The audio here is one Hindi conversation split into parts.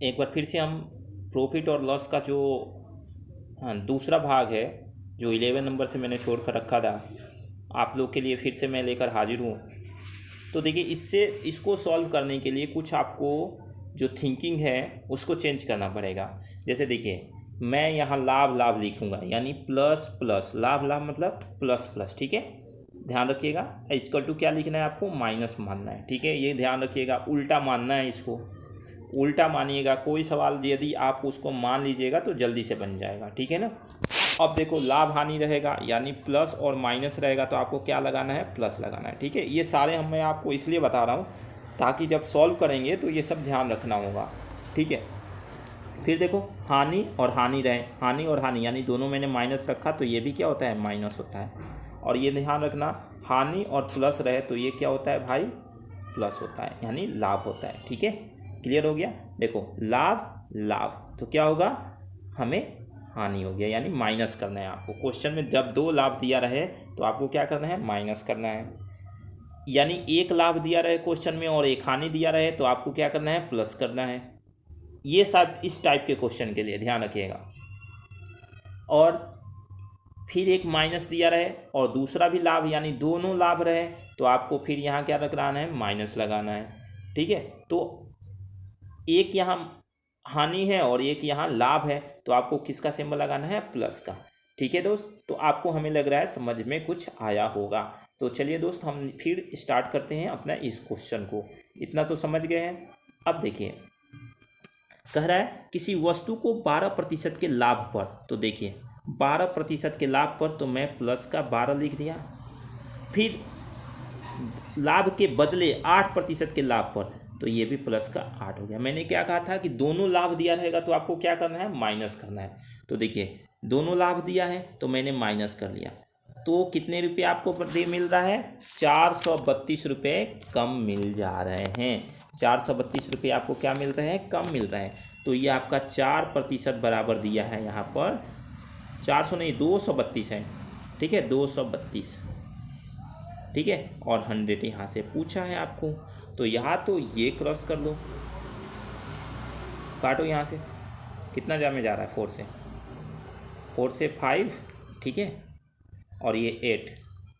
एक बार फिर से हम प्रॉफिट और लॉस का जो दूसरा भाग है, जो 11 नंबर से मैंने छोड़ कर रखा था, आप लोग के लिए फिर से मैं लेकर हाजिर हूँ। तो देखिए, इसको सॉल्व करने के लिए कुछ आपको जो थिंकिंग है उसको चेंज करना पड़ेगा। जैसे देखिए, मैं यहाँ लाभ लाभ लिखूँगा, यानी प्लस प्लस, लाभ लाभ मतलब प्लस प्लस, ठीक है। ध्यान रखिएगा, इक्वल टू क्या लिखना है आपको, माइनस मानना है, ठीक है। ये ध्यान रखिएगा, उल्टा मानना है इसको, उल्टा मानिएगा। कोई सवाल यदि आप उसको मान लीजिएगा तो जल्दी से बन जाएगा, ठीक है ना। अब देखो, लाभ हानि रहेगा, यानी प्लस और माइनस रहेगा, तो आपको क्या लगाना है, प्लस लगाना है, ठीक है। ये सारे मैं आपको इसलिए बता रहा हूँ ताकि जब सॉल्व करेंगे तो ये सब ध्यान रखना होगा, ठीक है। फिर देखो, हानि और हानि रहे, हानि और हानि यानी दोनों मैंने माइनस रखा, तो ये भी क्या होता है, माइनस होता है। और ये ध्यान रखना, हानि और प्लस रहे तो ये क्या होता है भाई, प्लस होता है, यानी लाभ होता है, ठीक है। क्लियर हो गया। देखो, लाभ लाभ तो क्या होगा, हमें हानि हो गया, यानी माइनस करना है आपको। क्वेश्चन में जब दो लाभ दिया रहे तो आपको क्या करना है, माइनस करना है। यानी एक लाभ दिया रहे क्वेश्चन में और एक हानि दिया रहे तो आपको क्या करना है, प्लस करना है। ये सब इस टाइप के क्वेश्चन के लिए ध्यान रखिएगा। और फिर एक माइनस दिया रहे और दूसरा भी लाभ, यानी दोनों लाभ रहे, तो आपको फिर यहाँ क्या लगाना है, माइनस लगाना है, ठीक है। तो एक यहाँ हानि है और एक यहाँ लाभ है, तो आपको किसका सिंबल लगाना है, प्लस का, ठीक है दोस्त। तो आपको, हमें लग रहा है समझ में कुछ आया होगा। तो चलिए दोस्त, हम फिर स्टार्ट करते हैं अपना इस क्वेश्चन को। इतना तो समझ गए हैं। अब देखिए, कह रहा है किसी वस्तु को 12% के लाभ पर, तो देखिए 12% के लाभ पर, तो मैं प्लस का 12 लिख दिया। फिर लाभ के बदले 8% के लाभ पर, तो ये भी प्लस का 8 हो गया। मैंने क्या कहा था कि दोनों लाभ दिया रहेगा तो आपको क्या करना है, माइनस करना है। तो देखिए, दोनों लाभ दिया है तो मैंने माइनस कर लिया, तो कितने रुपये आपको प्रति मिल रहा है, 432 रुपये कम मिल जा रहे हैं। 432 रुपये आपको क्या मिल रहे हैं, कम मिल रहे हैं। तो ये आपका 4% बराबर दिया है यहाँ पर, 400 नहीं 232 है, ठीक है, 232, ठीक है। और 100 यहाँ से पूछा है आपको, तो यहाँ तो ये क्रॉस कर लो, काटो यहाँ से, कितना जामे जा रहा है, 4 से 5, ठीक है, और ये 8,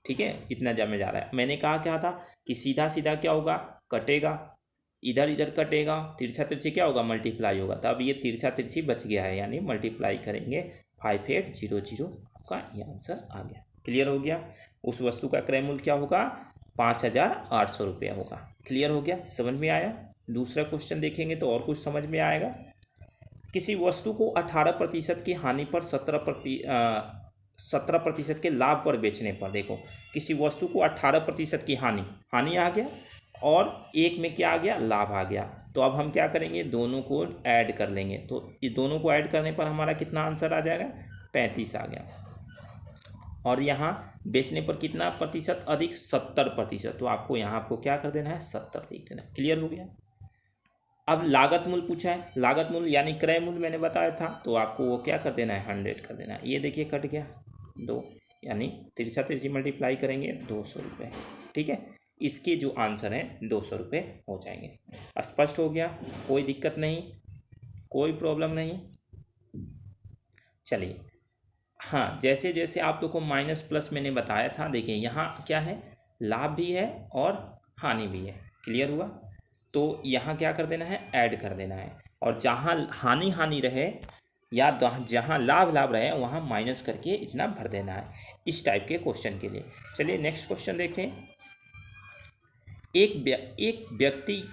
ठीक है, इतना जामे जा रहा है। मैंने कहा क्या था कि सीधा सीधा क्या होगा, कटेगा, इधर इधर कटेगा, तिरछा तिरछी क्या होगा, मल्टीप्लाई होगा। तो अब ये तिरछा तिरछी बच गया है, यानी मल्टीप्लाई करेंगे, 5800, आपका ये आंसर आ गया। क्लियर हो गया। उस वस्तु का क्रय मूल्य क्या होगा, 5800 रुपया होगा। क्लियर हो गया, समझ में आया। दूसरा क्वेश्चन देखेंगे तो और कुछ समझ में आएगा। किसी वस्तु को 18% की हानि पर 17% के लाभ पर बेचने पर, देखो किसी वस्तु को 18% की हानि आ गया और एक में क्या आ गया, लाभ आ गया। तो अब हम क्या करेंगे, दोनों को ऐड कर लेंगे। तो ये दोनों को ऐड करने पर हमारा कितना आंसर आ जाएगा, 35 आ गया। और यहाँ बेचने पर कितना प्रतिशत अधिक, 70%। तो आपको यहाँ आपको क्या कर देना है, 70 लिख देना। क्लियर हो गया। अब लागत मूल्य पूछा है, लागत मूल्य यानी क्रय मूल्य मैंने बताया था, तो आपको वो क्या कर देना है, 100 कर देना है। ये देखिए कट गया 2, यानी तिरछा तिरछी मल्टीप्लाई करेंगे 200 रुपये, ठीक है। इसके जो आंसर हैं 200 रुपये हो जाएंगे। स्पष्ट हो गया, कोई दिक्कत नहीं, कोई प्रॉब्लम नहीं। चलिए, हाँ, जैसे जैसे आप लोग को माइनस प्लस मैंने बताया था, देखिए यहाँ क्या है, लाभ भी है और हानि भी है। क्लियर हुआ। तो यहाँ क्या कर देना है, ऐड कर देना है, और जहाँ हानि हानि रहे या जहाँ लाभ लाभ रहे वहाँ माइनस करके इतना भर देना है, इस टाइप के क्वेश्चन के लिए। चलिए नेक्स्ट क्वेश्चन देखें। एक व्यक्ति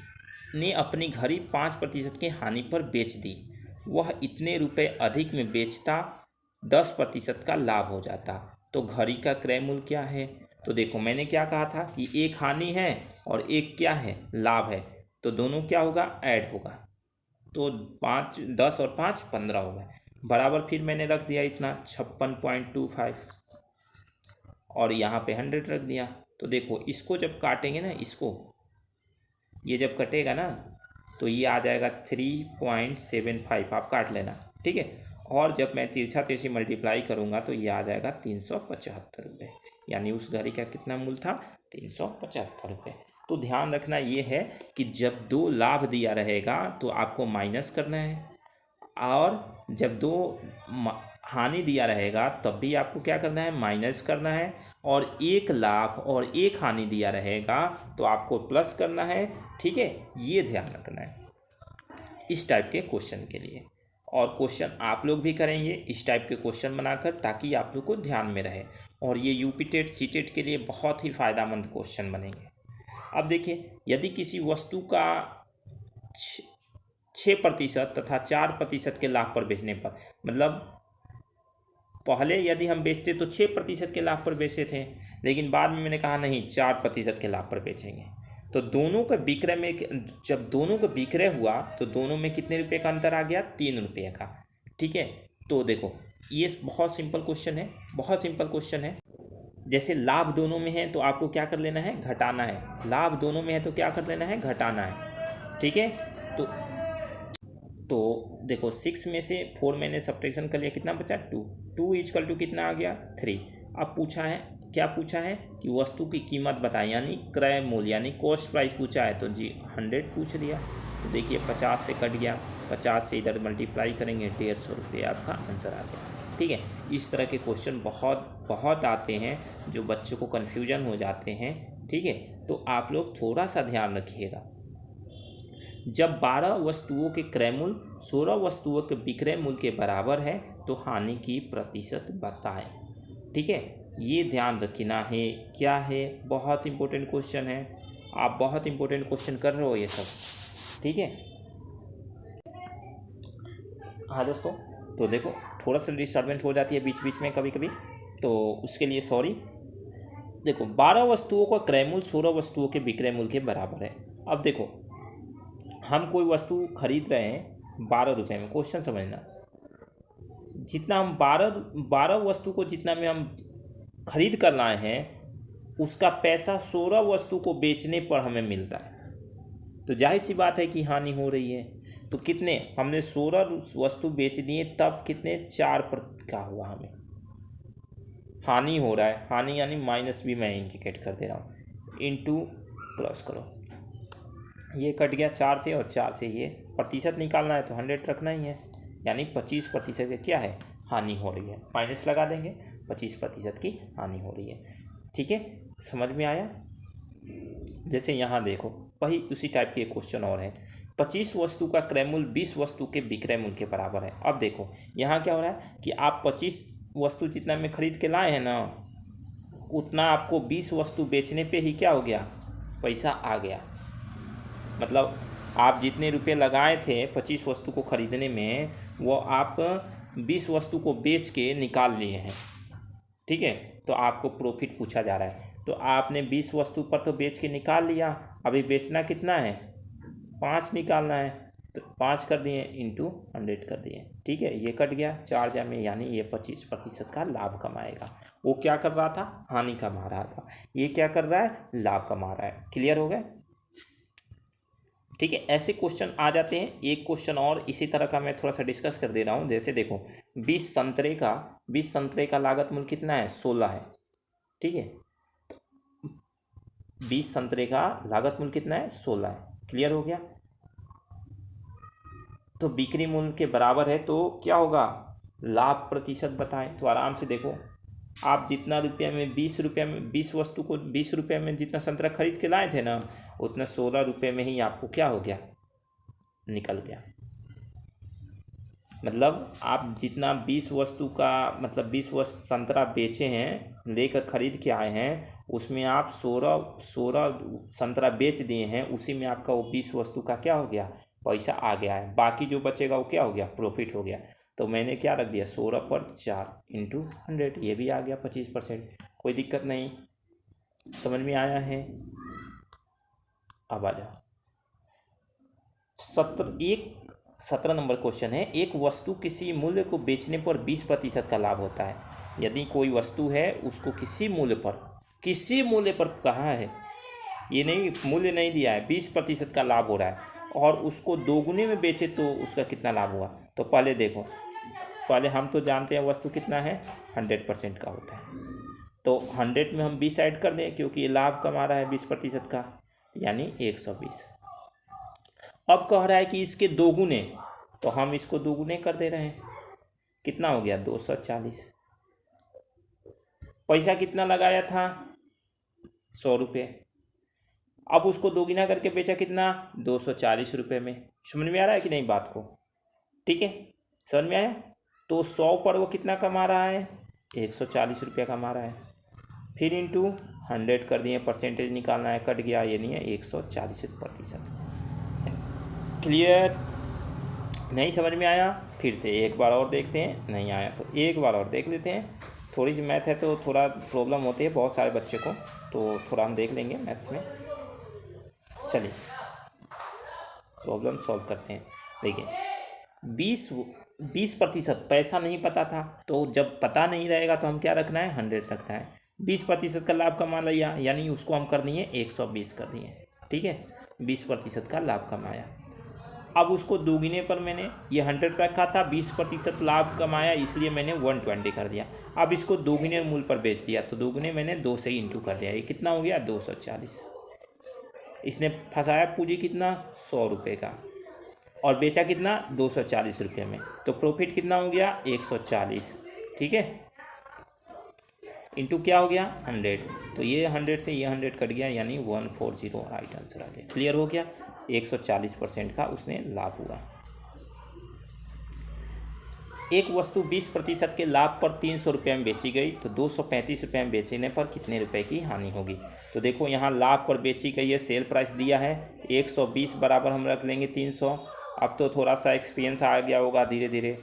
ने अपनी घड़ी 5% की हानि पर बेच दी। वह इतने रुपए अधिक में बेचता, 10% का लाभ हो जाता। तो घड़ी का क्रय मूल्य क्या है। तो देखो, मैंने क्या कहा था कि एक हानि है और एक क्या है, लाभ है। तो दोनों क्या होगा, ऐड होगा। तो 5, 10 और 5 15 होगा, बराबर। फिर मैंने रख दिया इतना 56.25, और यहाँ पे 100 रख दिया। तो देखो, इसको जब काटेंगे ना, इसको ये जब कटेगा ना, तो ये आ जाएगा 3.75, आप काट लेना, ठीक है। और जब मैं तिरछा तिरछी मल्टीप्लाई करूँगा तो ये आ जाएगा 375 रुपये, यानी उस घड़ी का कितना मूल्य था, 375 रुपये। तो ध्यान रखना ये है कि जब दो लाभ दिया रहेगा तो आपको माइनस करना है, और जब दो हानि दिया रहेगा तब भी आपको क्या करना है, माइनस करना है, और एक लाभ और एक हानि दिया रहेगा तो आपको प्लस करना है। ठीक है, ये ध्यान रखना है इस टाइप के क्वेश्चन के लिए। और क्वेश्चन आप लोग भी करेंगे इस टाइप के क्वेश्चन बनाकर, ताकि आप लोग को ध्यान में रहे, और ये यूपी टेट सी टेट के लिए बहुत ही फ़ायदेमंद क्वेश्चन बनेंगे। अब देखिए, यदि किसी वस्तु का 6% तथा 4% के लाभ पर बेचने पर, मतलब पहले यदि हम बेचते तो 6% के लाभ पर बेचे थे, लेकिन बाद में मैंने कहा नहीं 4% के लाभ पर बेचेंगे, तो दोनों का विक्रय में, जब दोनों का विक्रय हुआ तो दोनों में कितने रुपए का अंतर आ गया, 3 रुपये का। ठीक है, तो देखो ये बहुत सिंपल क्वेश्चन है, बहुत सिंपल क्वेश्चन है। जैसे लाभ दोनों में है तो आपको क्या कर लेना है, घटाना है। लाभ दोनों में है तो क्या कर लेना है, घटाना है। ठीक है, तो देखो 6 में से 4 मैंने सब्ट्रैक्शन कर लिया, कितना बचा 2। 2 इक्वल टू कितना आ गया 3। अब पूछा है, क्या पूछा है कि वस्तु की कीमत बताएं, यानी क्रय मूल्य यानी कॉस्ट प्राइस पूछा है, तो जी 100 पूछ लिया। तो देखिए 50 से कट गया, 50 से इधर मल्टीप्लाई करेंगे 150 रुपये आपका आंसर आ गया। ठीक है, इस तरह के क्वेश्चन बहुत आते हैं जो बच्चों को कन्फ्यूजन हो जाते हैं। ठीक है, तो आप लोग थोड़ा सा ध्यान रखिएगा। जब 12 वस्तुओं के क्रय मूल्य 16 वस्तुओं के विक्रय मूल्य के बराबर है तो हानि की प्रतिशत बताएं। ठीक है, ये ध्यान रखना है। क्या है, बहुत इंपॉर्टेंट क्वेश्चन है, आप बहुत इंपॉर्टेंट क्वेश्चन कर रहे हो ये सब। ठीक है, हाँ दोस्तों, तो देखो थोड़ा सा डिस्टर्बेंस हो जाती है बीच बीच में कभी कभी, तो उसके लिए सॉरी। देखो 12 वस्तुओं का क्रय मूल्य 16 वस्तुओं के विक्रय मूल्य के बराबर है। अब देखो हम कोई वस्तु खरीद रहे हैं 12 रुपये में, क्वेश्चन समझना, जितना हम 12 वस्तु को जितना में हम खरीद कर लाए हैं उसका पैसा 16 वस्तु को बेचने पर हमें मिल रहा है, तो जाहिर सी बात है कि हानि हो रही है। तो कितने, हमने 16 वस्तु बेच दिए तब कितने 4% का हुआ, हमें हानि हो रहा है। हानि यानी माइनस भी मैं इंडिकेट कर दे रहा हूँ, इंटू प्लस करो, ये कट गया 4 से, और 4 से ये प्रतिशत निकालना है तो 100 रखना ही है, यानी 25% की क्या है, हानि हो रही है। माइनस लगा देंगे, 25% की हानि हो रही है। ठीक है, समझ में आया। जैसे यहाँ देखो वही उसी टाइप के क्वेश्चन और है, 25 वस्तु का क्रय मूल्य 20 वस्तु के विक्रय मूल्य के बराबर है। अब देखो यहाँ क्या हो रहा है कि आप 25 वस्तु जितना में खरीद के लाए हैं ना, उतना आपको 20 वस्तु बेचने पे ही क्या हो गया, पैसा आ गया। मतलब आप जितने रुपए लगाए थे 25 वस्तु को खरीदने में, वो आप 20 वस्तु को बेच के निकाल लिए हैं। ठीक है, तो आपको प्रॉफिट पूछा जा रहा है, तो आपने 20 वस्तु पर तो बेच के निकाल लिया, अभी बेचना कितना है, 5 निकालना है, तो 5 कर दिए इंटू 100 कर दिए। ठीक है, ये कट गया 4 जा में, यानी ये 25% का लाभ कमाएगा। वो क्या कर रहा था, हानि कमा रहा था, ये क्या कर रहा है, लाभ कमा रहा है। क्लियर हो गया। ठीक है, ऐसे क्वेश्चन आ जाते हैं। एक क्वेश्चन और इसी तरह का मैं थोड़ा सा डिस्कस कर दे रहा हूँ। जैसे देखो 20 संतरे का लागत मूल्य कितना है, 16 है। ठीक है, 20 संतरे का लागत मूल्य कितना है, 16 है। क्लियर हो गया। तो बिक्री मूल्य के बराबर है तो क्या होगा, लाभ प्रतिशत बताएं। तो आराम से देखो, आप जितना रुपये में 20 रुपये में 20 वस्तु को 20 रुपये में जितना संतरा खरीद के लाए थे ना, उतना 16 रुपये में ही आपको क्या हो गया, निकल गया। मतलब आप जितना 20 वस्तु का मतलब 20 वस्तु संतरा बेचे हैं, लेकर खरीद के आए हैं, उसमें आप 16 संतरा बेच दिए हैं, उसी में आपका वो 20 वस्तु का क्या हो गया, पैसा आ गया है। बाकी जो बचेगा वो क्या हो गया, प्रॉफिट हो गया। तो मैंने क्या रख दिया, 16 पर 4 इंटू 100, ये भी आ गया 25%। कोई दिक्कत नहीं, समझ में आया है। अब आ जाओ 17 नंबर क्वेश्चन है। एक वस्तु किसी मूल्य को बेचने पर 20% का लाभ होता है। यदि कोई वस्तु है उसको किसी मूल्य पर कहा है, ये नहीं मूल्य नहीं दिया है, 20% का लाभ हो रहा है, और उसको दोगुने में बेचे तो उसका कितना लाभ हुआ। तो पहले देखो, पहले हम तो जानते हैं वस्तु कितना है, 100% का होता है। तो 100 में हम 20 ऐड कर दें, क्योंकि ये लाभ कमा रहा है 20% का। यानी 120। अब कह रहा है कि इसके दोगुने, तो हम इसको दोगुने कर दे रहे हैं। कितना हो गया? 240। पैसा कितना लगाया था? 100 रुपये। अब उसको दोगुना करके बेचा कितना? 240 रुपये में। समझ में आ रहा है कि नहीं बात को? ठीक है, समझ में आया? तो 100 पर वो कितना कमा रहा है? 140 रुपया कमा रहा है। फिर इंटू 100 कर दिए, परसेंटेज निकालना है, कट गया, ये नहीं है 140%। क्लियर? नहीं समझ में आया? फिर से एक बार और देखते हैं। नहीं आया तो एक बार और देख लेते हैं। थोड़ी सी मैथ है तो थोड़ा प्रॉब्लम होती है बहुत सारे बच्चे को, तो थोड़ा हम देख लेंगे मैथ्स में। चलिए प्रॉब्लम सॉल्व करते हैं। देखिए 20% पैसा नहीं पता था, तो जब पता नहीं रहेगा तो हम क्या रखना है? 100 रखना है। 20% का लाभ कमा लिया, यानी उसको हम कर दिए 120 कर दिए। ठीक है, 20% का लाभ कमाया। अब उसको दोगुने पर मैंने ये 100 रखा था, 20% लाभ कमाया, इसलिए मैंने 120 कर दिया। अब इसको दोगुने मूल्य पर बेच दिया, तो दोगुने मैंने 2 से इंटू कर दिया। ये कितना हो गया? 240। इसने फंसाया पूंजी कितना? 100 रुपये का, और बेचा कितना? 240 रुपये में। तो प्रॉफिट कितना हो गया? 140। ठीक है, इंटू क्या हो गया? 100। तो ये 100 से ये 100 कट गया, यानी 140 राइट आंसर आ गया। क्लियर हो गया? 140% का उसने लाभ हुआ। एक वस्तु 20% के लाभ पर 300 रुपये में बेची गई, तो 235 रुपये में बेचने पर कितने रुपए की हानि होगी? तो देखो यहाँ लाभ पर बेची गई है, सेल प्राइस दिया है 120 बराबर हम रख लेंगे 300। अब तो थोड़ा सा एक्सपीरियंस आ गया होगा धीरे धीरे।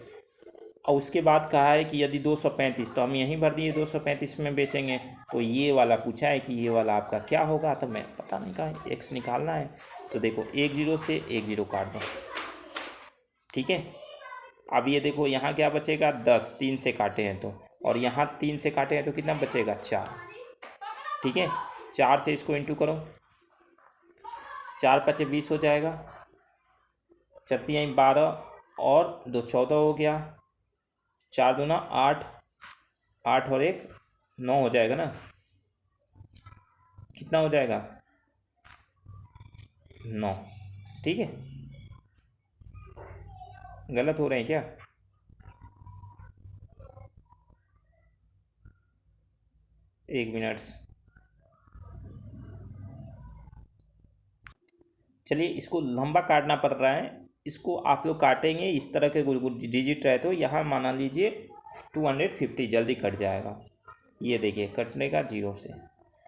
और उसके बाद कहा है कि यदि 235, तो हम यहीं भर दिए 235 में बेचेंगे। तो ये वाला पूछा है कि ये वाला आपका क्या होगा, तो मैं पता नहीं कहा, एक्स निकालना है। तो देखो 10 से 10 काट दो। ठीक है, अब ये देखो यहाँ क्या बचेगा? 10, 3 से काटे हैं तो, और यहाँ 3 से काटे हैं तो कितना बचेगा? 4। ठीक है, 4 से इसको इंटू करो, 4 पचे 20 हो जाएगा, 4 तियाई 12 और 2 14 हो गया, 4 दूना 8, 8 और 1 9 हो जाएगा ना? कितना हो जाएगा? 9। ठीक है, गलत हो रहे हैं क्या? एक मिनट, चलिए इसको लंबा काटना पड़ रहा है। इसको आप लोग काटेंगे, इस तरह के डिजिट रहे तो यहाँ माना लीजिए 250 जल्दी कट जाएगा। ये देखिए कटने का 0 से।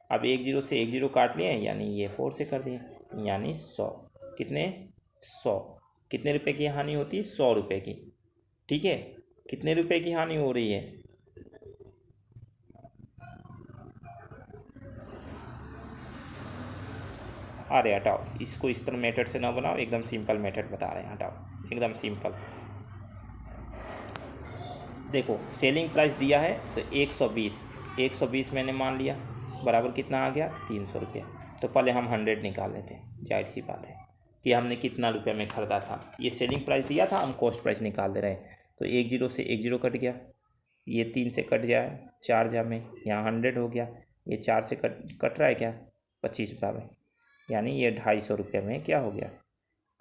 अब 10 से 10 काट लिए, यानी ये 4 से कर दिए, यानी 100। कितने? 100। कितने रुपए की हानि होती है? 100 रुपये की। ठीक है, कितने रुपए की हानि हो रही है? अरे हटाओ, इसको इस तरह मेथड से ना बनाओ, एकदम सिंपल मेथड बता रहे हैं, हटाओ एकदम सिंपल। देखो सेलिंग प्राइस दिया है तो 120 मैंने मान लिया, बराबर कितना आ गया? 300 रुपया। तो पहले हम 100 निकाल लेते हैं, जाहिर सी बात है कि हमने कितना रुपये में ख़रीदा था। ये सेलिंग प्राइस दिया था, हम कॉस्ट प्राइस निकाल दे रहे हैं। तो 10 से 10 कट गया, ये 3 से कट जाए, 4 जा में, यहाँ 100 हो गया, ये 4 से कट रहा है क्या? 25 रुपये में, यानी ये 250 रुपये में क्या हो गया?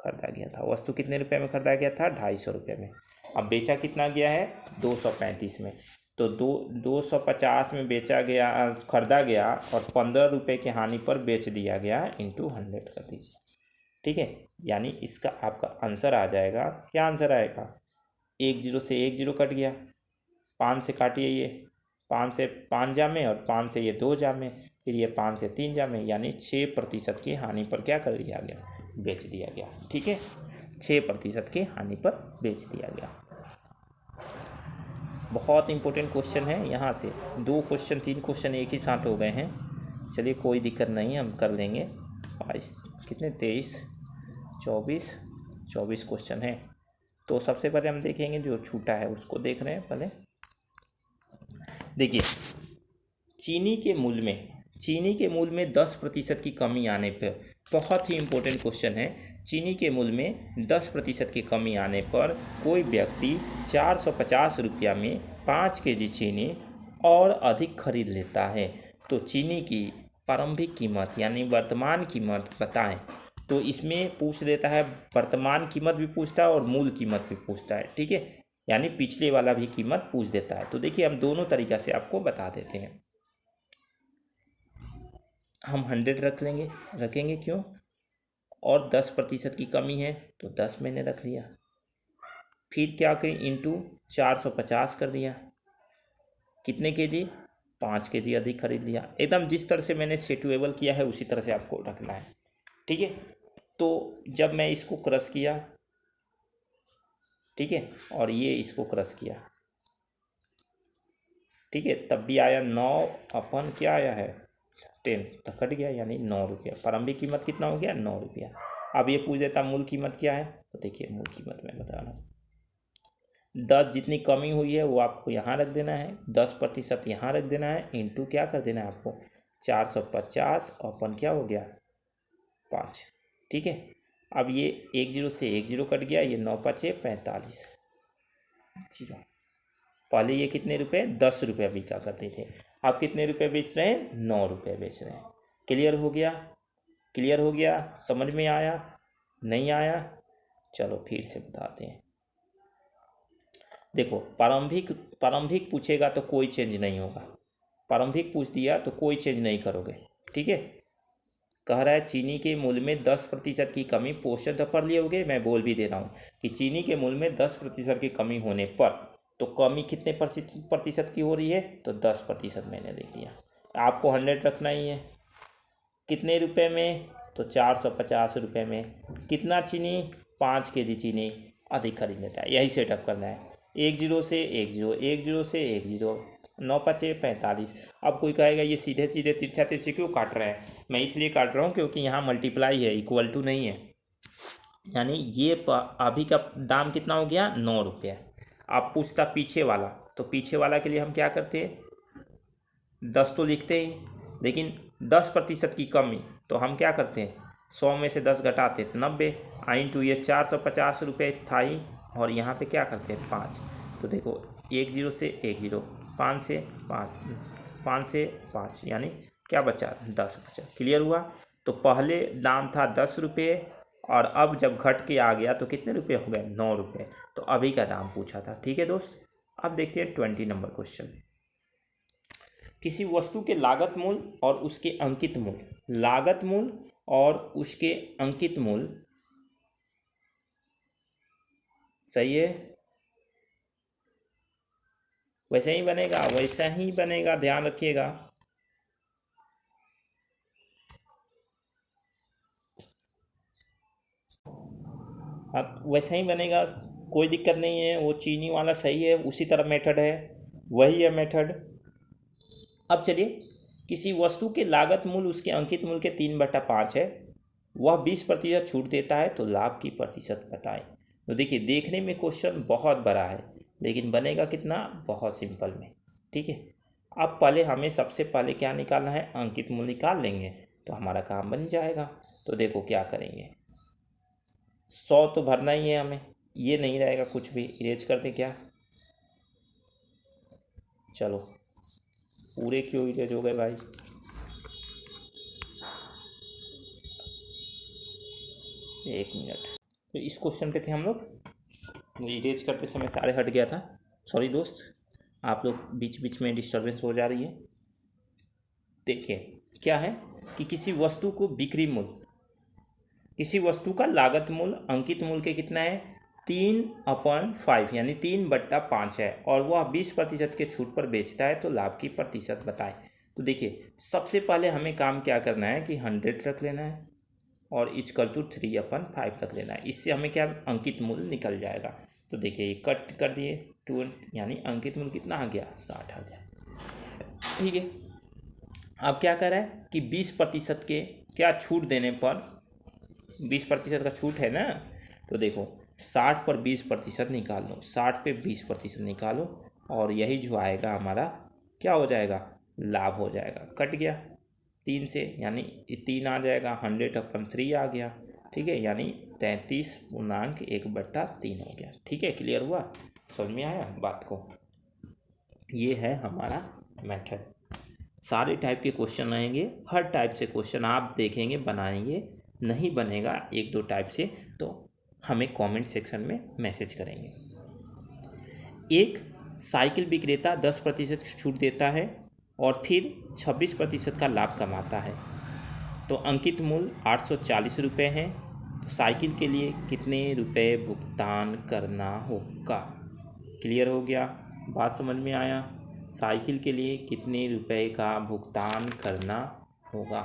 खरीदा गया था। वस्तु कितने रुपये में खरीदा गया था? 250 रुपये में। अब बेचा कितना गया है? 235 में। तो 250 में बेचा गया, खरीदा गया, और 15 रुपये की हानि पर बेच दिया गया, इंटू 100 कर दीजिए। ठीक है, यानी इसका आपका आंसर आ जाएगा, क्या आंसर आएगा? 10 से 10 कट गया, 5 से काटिए, ये 5 से 5 जामे, और 5 से ये 2 जामे, फिर ये 5 से 3 जामे, यानी 6% की हानि पर क्या कर दिया गया? बेच दिया गया। ठीक है, 6% की हानि पर बेच दिया गया। बहुत इंपॉर्टेंट क्वेश्चन है, यहाँ से 2 क्वेश्चन 3 क्वेश्चन एक ही साथ हो गए हैं। चलिए कोई दिक्कत नहीं, हम कर लेंगे। 22 कितने 23 24 क्वेश्चन हैं। तो सबसे पहले हम देखेंगे जो छूटा है उसको देख रहे हैं पहले। देखिए चीनी के मूल्य में 10% की कमी आने पर, बहुत ही इम्पोर्टेंट क्वेश्चन है। चीनी के मूल्य में 10% की कमी आने पर कोई व्यक्ति 450 रुपया में 5 kg चीनी और अधिक खरीद लेता है। तो चीनी की प्रारंभिक कीमत यानी वर्तमान कीमत बताएं, तो इसमें पूछ देता है, वर्तमान कीमत भी पूछता है और मूल कीमत भी पूछता है, ठीक है, यानी पिछले वाला भी कीमत पूछ देता है। तो देखिए हम दोनों तरीक़ा से आपको बता देते हैं। हम 100 रखेंगे क्यों, और 10% की कमी है तो 10 मैंने रख लिया, फिर क्या करें इंटू 450 कर दिया, कितने केजी, 5 केजी अधिक खरीद लिया। एकदम जिस तरह से मैंने सेटुएबल किया है उसी तरह से आपको रखना है, ठीक है। तो जब मैं इसको क्रश किया, ठीक है, और ये इसको क्रश किया, ठीक है, तब भी आया 9 अपन क्या आया है 10, तो कट गया यानी 9 रुपया। प्रारंभिक कीमत कितना हो गया 9 रुपया। अब ये पूछ देता मूल कीमत क्या है, तो देखिए मूल कीमत मैं बता रहा हूँ, 10 जितनी कमी हुई है वो आपको यहाँ रख देना है, 10% यहाँ रख देना है, इंटू क्या कर देना है आपको 450, अपन क्या हो गया 5, ठीक है। अब ये 10 से 10 कट गया, ये 9 5 45 जीरो। पहले ये कितने रुपए 10 रुपये बिका करते थे, अब कितने रुपए बेच रहे हैं 9 रुपये बेच रहे हैं। क्लियर हो गया, क्लियर हो गया, समझ में आया, नहीं आया, चलो फिर से बताते हैं। देखो प्रारंभिक पूछेगा तो कोई चेंज नहीं होगा, प्रारंभिक पूछ दिया तो कोई चेंज नहीं करोगे, ठीक है। कह रहा है चीनी के मूल्य में 10% की कमी, पोषण तो पढ़ लिए होगे, मैं बोल भी दे रहा हूँ कि चीनी के मूल्य में 10% की कमी होने पर, तो कमी कितने प्रतिशत की हो रही है, तो 10% मैंने लिख दिया। आपको 100 रखना ही है, कितने रुपए में, तो 450 रुपये में। कितना चीनी, 5 केजी चीनी अधिक खरीद लेता है, यही सेटअप करना है। 10 से 10 से 10, 9 5 45। अब कोई कहेगा ये सीधे सीधे तिरछा तिरछी क्यों काट रहे हैं, मैं इसलिए काट रहा हूँ क्योंकि यहाँ मल्टीप्लाई है, इक्वल टू नहीं है, यानी ये अभी का दाम कितना हो गया 9 रुपया। आप पूछता पीछे वाला, तो पीछे वाला के लिए हम क्या करते हैं 10 तो लिखते ही, लेकिन 10% की कमी, तो हम क्या करते हैं 100 में से 10 घटाते तो 90, इंटू ये 450 रुपये था ही, और यहाँ पे क्या करते हैं 5। तो देखो 10 से 10, 5 से 5, 5 से 5, यानी क्या बचा 10 बचा। क्लियर हुआ। तो पहले दाम था 10 रुपये, और अब जब घट के आ गया तो कितने रुपये हो गए 9 रुपये, तो अभी का दाम पूछा था, ठीक है दोस्त। अब देखते हैं 20 नंबर क्वेश्चन। किसी वस्तु के लागत मूल्य और उसके अंकित मूल्य, लागत मूल्य और उसके अंकित मूल्य, सही है, वैसा ही बनेगा, वैसा ही बनेगा, ध्यान रखिएगा। हाँ वैसा ही बनेगा, कोई दिक्कत नहीं है, वो चीनी वाला सही है, उसी तरह मेथड है, वही है मेथड। अब चलिए, किसी वस्तु के लागत मूल्य उसके अंकित मूल्य के 3/5 है, वह 20% छूट देता है, तो लाभ की प्रतिशत बताएं। तो देखिए देखने में क्वेश्चन बहुत बड़ा है, लेकिन बनेगा कितना, बहुत सिंपल में, ठीक है। अब पहले हमें सबसे पहले क्या निकालना है, अंकित मूल्य निकाल लेंगे तो हमारा काम बन जाएगा। तो देखो क्या करेंगे, 100 तो भरना ही है हमें, ये नहीं रहेगा कुछ भी, इरेज कर दे क्या, चलो पूरे क्यों इरेज हो गए भाई, एक मिनट। तो इस क्वेश्चन पे थे हम लोग, इरेज करते समय सारे हट गया था, सॉरी दोस्त, आप लोग बीच बीच में डिस्टर्बेंस हो जा रही है। देखिए क्या है कि किसी वस्तु को बिक्री मूल्य, किसी वस्तु का लागत मूल्य अंकित मूल्य के कितना है 3/5 यानी 3/5 है, और वह 20% के छूट पर बेचता है, तो लाभ की प्रतिशत बताए। तो देखिए सबसे पहले हमें काम क्या करना है कि 100 रख लेना है, और इक्वल टू 3/5 रख लेना है, इससे हमें क्या अंकित मूल्य निकल जाएगा। तो देखिए ये कट कर दिए 2, यानी अंकित मूल्य कितना आ गया 60 आ गया, ठीक है। अब क्या कर रहा है कि 20% के क्या छूट देने पर, 20% का छूट है ना, तो देखो 60 पर 20% निकाल लो, 60 पे 20% निकालो, और यही जो आएगा हमारा क्या हो जाएगा, लाभ हो जाएगा। कट गया 3 से, यानी 3 आ जाएगा, 100/3 आ गया, ठीक है, यानी 33.1/3 हो गया, ठीक है। क्लियर हुआ, समझ में आया बात को, ये है हमारा मेथड। सारे टाइप के क्वेश्चन आएंगे, हर टाइप से क्वेश्चन आप देखेंगे, बनाएंगे। नहीं बनेगा एक दो टाइप से तो हमें कमेंट सेक्शन में मैसेज करेंगे। एक साइकिल विक्रेता 10% छूट देता है और फिर 26% का लाभ कमाता है। तो अंकित मूल्य 840 रुपये है। तो साइकिल के लिए कितने रुपए भुगतान करना होगा? क्लियर हो गया? बात समझ में आया? साइकिल के लिए कितने रुपए का भुगतान करना होगा?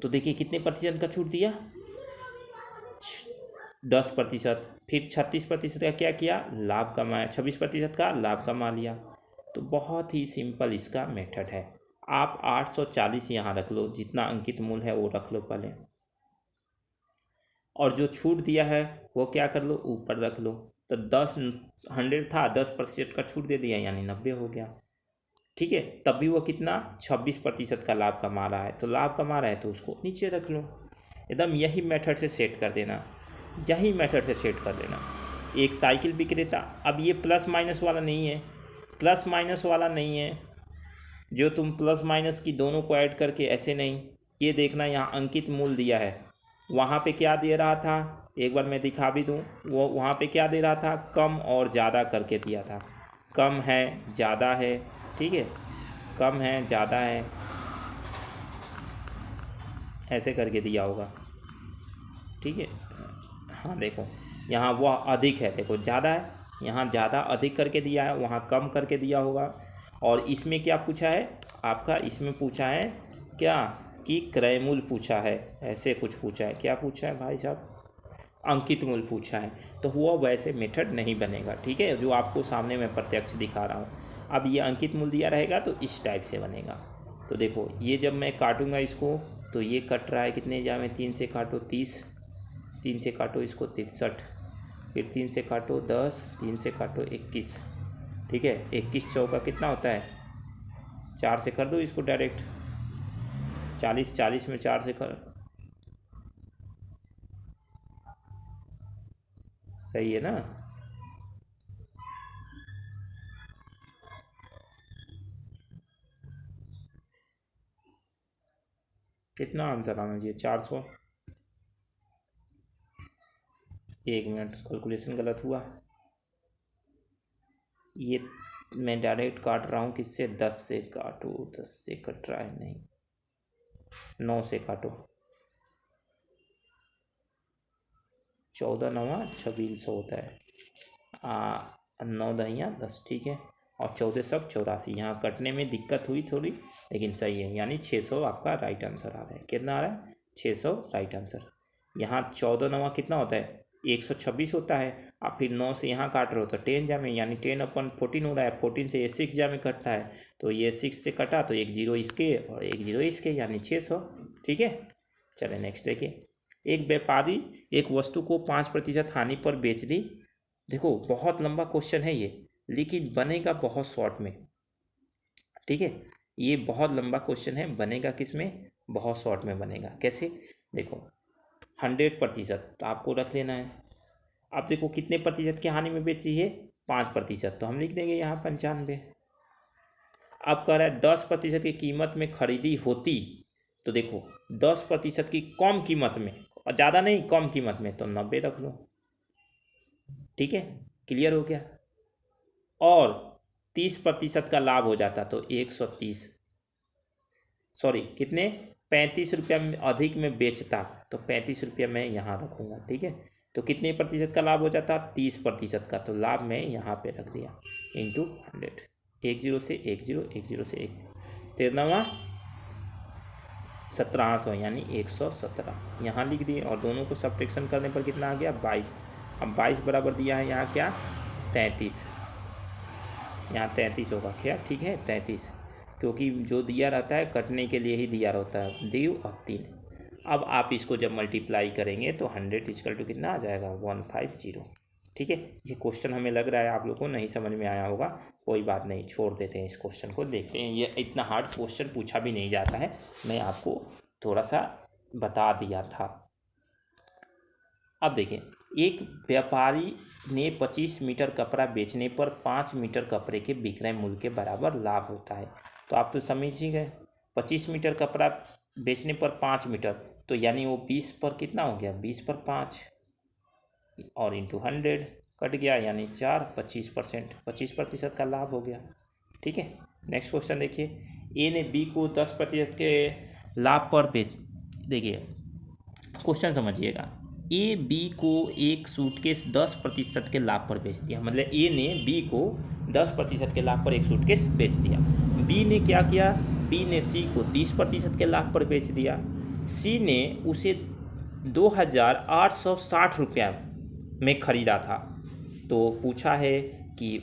तो देखिए कितने प्रतिशत का छूट दिया? 10%। फिर 36% का क्या किया? लाभ कमाया। 26% का लाभ कमा लिया। तो बहुत ही सिंपल इसका मेथड है। आप 840 यहाँ रख लो, जितना अंकित मूल्य है वो रख लो पहले, और जो छूट दिया है वो क्या कर लो, ऊपर रख लो। तो 100 था, 10% का छूट दे दिया यानी 90 हो गया। ठीक है, तब भी वो कितना? 26% का लाभ कमा रहा है। तो लाभ कमा रहा है तो उसको नीचे रख लो। एकदम यही मेथड से सेट कर देना, यही मेथड से सेट कर देना। एक साइकिल विक्रेता, अब ये प्लस माइनस वाला नहीं है, प्लस माइनस वाला नहीं है जो तुम प्लस माइनस की दोनों को ऐड करके, ऐसे नहीं। ये देखना यहाँ अंकित मूल्य दिया है, वहाँ पे क्या दे रहा था, एक बार मैं दिखा भी दूँ। वो वहाँ पे क्या दे रहा था? कम और ज़्यादा करके दिया था। कम है, ज़्यादा है, ठीक है, कम है, ज़्यादा है, ऐसे करके दिया होगा। ठीक है, हाँ देखो यहाँ वह अधिक है, देखो ज़्यादा है, यहाँ ज़्यादा अधिक करके दिया है, वहाँ कम करके दिया होगा। और इसमें क्या पूछा है आपका? इसमें पूछा है क्या कि क्रय मूल्य पूछा है, ऐसे कुछ पूछा है। क्या पूछा है भाई साहब? अंकित मूल्य पूछा है। तो हुआ वैसे मेथड नहीं बनेगा, ठीक है, जो आपको सामने मैं प्रत्यक्ष दिखा रहा हूँ। अब ये अंकित मूल्य दिया रहेगा तो इस टाइप से बनेगा। तो देखो ये जब मैं काटूंगा इसको, तो ये कट रहा है कितने जा में? 3 से काटो 30, 3 से काटो इसको 63, फिर 3 से काटो 10, 3 से काटो 21। ठीक है, 21 चौका कितना होता है? 4 से कर दो इसको डायरेक्ट। 40, 40 में 4 से कर, सही है ना? कितना आंसर आना चाहिए? 400। 1 मिनट, कैलकुलेशन गलत हुआ। ये मैं डायरेक्ट काट रहा हूँ किससे? 10 से काटो, 10 से कट रहा है नहीं, 9 से काटो। 14 9 26 होता है। 9 दहिया 10, ठीक है, और 14 सब 84। यहाँ कटने में दिक्कत हुई थोड़ी, लेकिन सही है, यानी 600 आपका राइट आंसर आ रहा है। कितना आ रहा है? 600 राइट आंसर। यहाँ 14 9 कितना होता है? 126 होता है। आप फिर 9 से यहाँ काट रहे हो तो 10 जा में, यानी 10/14 हो रहा है। 14 से ये 6 जा में कटता है, तो ये 6 से कटा तो एक जीरो इसके और एक जीरो इसके, यानी 600। ठीक है, चले नेक्स्ट देखिए। एक व्यापारी एक वस्तु को 5% हानि पर बेच दी। देखो बहुत लंबा क्वेश्चन है ये, लेकिन बनेगा बहुत शॉर्ट में। ठीक है, ये बहुत लंबा क्वेश्चन है, बनेगा किस में? बहुत शॉर्ट में बनेगा। कैसे? देखो 100% तो आपको रख लेना है। अब देखो कितने प्रतिशत की हानि में बेची है? 5%, तो हम लिख देंगे यहाँ 95। अब कह रहा है 10% की कीमत में खरीदी होती, तो देखो 10% की कम कीमत में, और ज़्यादा नहीं, कम कीमत में, तो 90 रख लो। ठीक है, क्लियर हो गया? और 30% का लाभ हो जाता तो 130, सॉरी कितने? 35 रुपया में अधिक में बेचता, तो 35 रुपया मैं यहाँ रखूँगा। ठीक है, तो कितने प्रतिशत का लाभ हो जाता? 30% का, तो लाभ मैं यहाँ पे रख दिया इंटू 100। 1 0 से 1 0, 1 0 से 1, 13वां 1700, यानी 117 यहाँ लिख दिए। और दोनों को सब्ट्रैक्शन करने पर कितना आ गया? 22। अब 22 बराबर दिया है यहाँ क्या? 33। यहाँ 33 होगा क्या? ठीक है 33, क्योंकि जो दिया रहता है कटने के लिए ही दिया रहता है। दीव अब 3। अब आप इसको जब मल्टीप्लाई करेंगे तो 100 इक्वल टू कितना आ जाएगा? 150। ठीक है, ये क्वेश्चन हमें लग रहा है आप लोग को नहीं समझ में आया होगा, कोई बात नहीं, छोड़ देते हैं इस क्वेश्चन को। देखते हैं, ये इतना हार्ड क्वेश्चन पूछा भी नहीं जाता है, मैं आपको थोड़ा सा बता दिया था। अब देखिए एक व्यापारी ने 25 मीटर कपड़ा बेचने पर 5 मीटर कपड़े के विक्रय मूल्य के बराबर लाभ होता है। तो आप तो समझ ही गए, 25 मीटर कपड़ा बेचने पर 5 मीटर, तो यानी वो 20 पर कितना हो गया, 20 पर 5 और इंटू 100 कट गया, यानी 4, 25%, 25% का लाभ हो गया। ठीक है, नेक्स्ट क्वेश्चन देखिए। ए ने बी को 10% के लाभ पर बेच, देखिए क्वेश्चन समझिएगा। ए बी को एक सूटकेस 10% के लाभ पर बेच दिया, मतलब ए ने बी को 10% के लाभ पर एक सूटकेस बेच दिया। बी ने क्या किया, बी ने सी को 30% के लाभ पर बेच दिया। सी ने उसे 2,860 रुपया में ख़रीदा था। तो पूछा है कि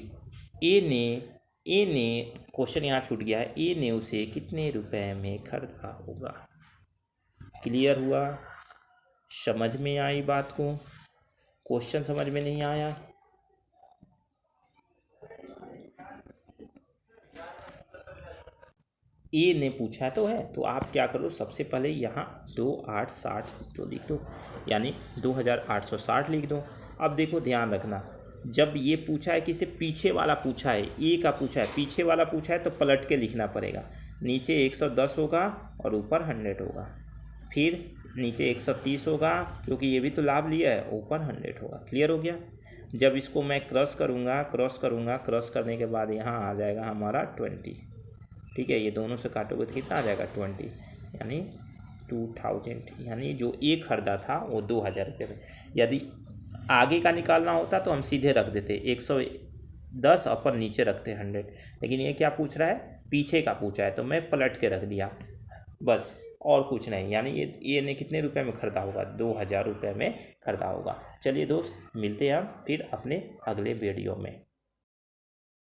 ए ने क्वेश्चन यहाँ छूट गया है, ए ने उसे कितने रुपए में खरीदा होगा। क्लियर हुआ, समझ में आई बात को, क्वेश्चन समझ में नहीं आया। ए ने पूछा तो है, तो आप क्या करो, सबसे पहले यहाँ 2,860 तो लिख दो, यानी 2,860 लिख दो। अब देखो ध्यान रखना, जब ये पूछा है कि इसे पीछे वाला पूछा है, ए का पूछा है, पीछे वाला पूछा है, तो पलट के लिखना पड़ेगा। नीचे 110 होगा और ऊपर 100 होगा, फिर नीचे 130 होगा क्योंकि ये भी तो लाभ लिया है, ऊपर 100 होगा। क्लियर हो गया। जब इसको मैं क्रॉस करूँगा, क्रॉस करने के बाद यहाँ आ जाएगा हमारा 20। ठीक है, ये दोनों से काटोगे तो कितना आ जाएगा 20, यानी 2000, यानी जो एक खरीदा था वो 2,000 रुपये में। यदि आगे का निकालना होता तो हम सीधे रख देते 110 अपन नीचे रखते 100, लेकिन ये क्या पूछ रहा है, पीछे का पूछा है, तो मैं पलट के रख दिया बस, और कुछ नहीं। यानी ये ने कितने रुपए में ख़रीदा होगा, 2,000 रुपये में ख़रीदा होगा। चलिए दोस्त, मिलते हैं हम फिर अपने अगले वीडियो में।